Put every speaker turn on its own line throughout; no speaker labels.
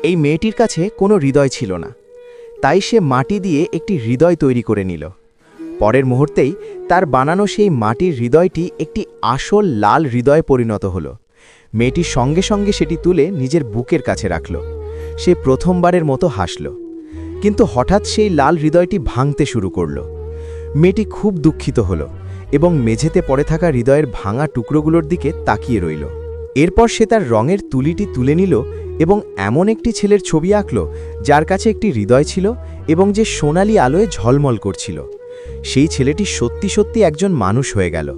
এই মেয়েটির কাছে কোনো হৃদয় ছিল না, তাই সে মাটি দিয়ে একটি হৃদয় তৈরি করে নিল। পরের মুহূর্তেই তার বানানো সেই মাটির হৃদয়টি একটি আসল লাল হৃদয়ে পরিণত হলো। মেয়েটি সঙ্গে সঙ্গে সেটি তুলে নিজের বুকের কাছে রাখল। সে প্রথমবারের মতো হাসল, কিন্তু হঠাৎ সেই লাল হৃদয়টি ভাঙতে শুরু করল। মেয়েটি খুব দুঃখিত হল এবং মেঝেতে পড়ে থাকা হৃদয়ের ভাঙা টুকরোগুলোর দিকে তাকিয়ে রইল। এরপর সে তার রঙের তুলিটি তুলে নিল এবং এমন একটি ছেলের ছবি আঁকল যার কাছে একটি হৃদয় ছিল এবং যে সোনালি আলোয় ঝলমল করছিল। সেই ছেলেটি সত্যি সত্যি একজন মানুষ হয়ে গেল।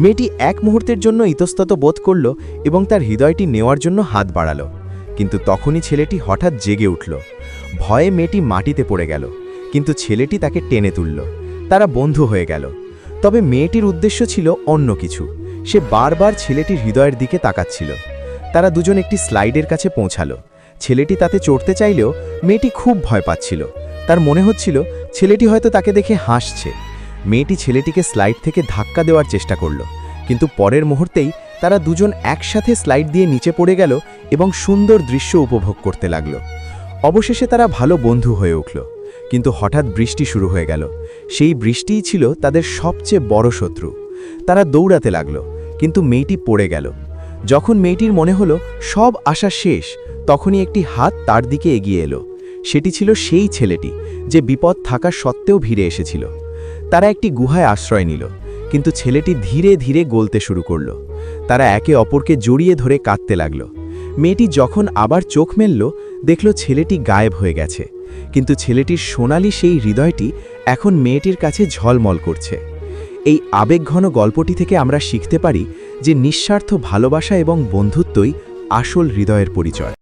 মেয়েটি এক মুহূর্তের জন্য ইতস্তত বোধ করল এবং তার হৃদয়টি নেওয়ার জন্য হাত বাড়াল, কিন্তু তখনই ছেলেটি হঠাৎ জেগে উঠল। ভয়ে মেয়েটি মাটিতে পড়ে গেল, কিন্তু ছেলেটি তাকে টেনে তুলল। তারা বন্ধু হয়ে গেল। তবে মেয়েটির উদ্দেশ্য ছিল অন্য কিছু। সে বারবার ছেলেটির হৃদয়ের দিকে তাকাচ্ছিল। তারা দুজন একটি স্লাইডের কাছে পৌঁছালো। ছেলেটি তাতে চড়তে চাইলেও মেয়েটি খুব ভয় পাচ্ছিল। তার মনে হচ্ছিল ছেলেটি হয়তো তাকে দেখে হাসছে। মেয়েটি ছেলেটিকে স্লাইড থেকে ধাক্কা দেওয়ার চেষ্টা করল, কিন্তু পরের মুহূর্তেই তারা দুজন একসাথে স্লাইড দিয়ে নিচে পড়ে গেল এবং সুন্দর দৃশ্য উপভোগ করতে লাগল। অবশেষে তারা ভালো বন্ধু হয়ে উঠল। কিন্তু হঠাৎ বৃষ্টি শুরু হয়ে গেল। সেই বৃষ্টিই ছিল তাদের সবচেয়ে বড় শত্রু। তারা দৌড়াতে লাগল, কিন্তু মেয়েটি পড়ে গেল। যখন মেয়েটির মনে হলো সব আশা শেষ, তখনই একটি হাত তার দিকে এগিয়ে এলো। সেটি ছিল সেই ছেলেটি যে বিপদ থাকা সত্ত্বেও ভিড়ে এসেছিল। তারা একটি গুহায় আশ্রয় নিল, কিন্তু ছেলেটি ধীরে ধীরে গলতে শুরু করল। তারা একে অপরকে জড়িয়ে ধরে কাঁদতে লাগল। মেয়েটি যখন আবার চোখ মেলল, দেখল ছেলেটি গায়েব হয়ে গেছে, কিন্তু ছেলেটির সোনালি সেই হৃদয়টি এখন মেয়েটির কাছে ঝলমল করছে। এই আবেগঘন গল্পটি থেকে আমরা শিখতে পারি যে নিঃস্বার্থ ভালোবাসা এবং বন্ধুত্বই আসল হৃদয়ের পরিচয়।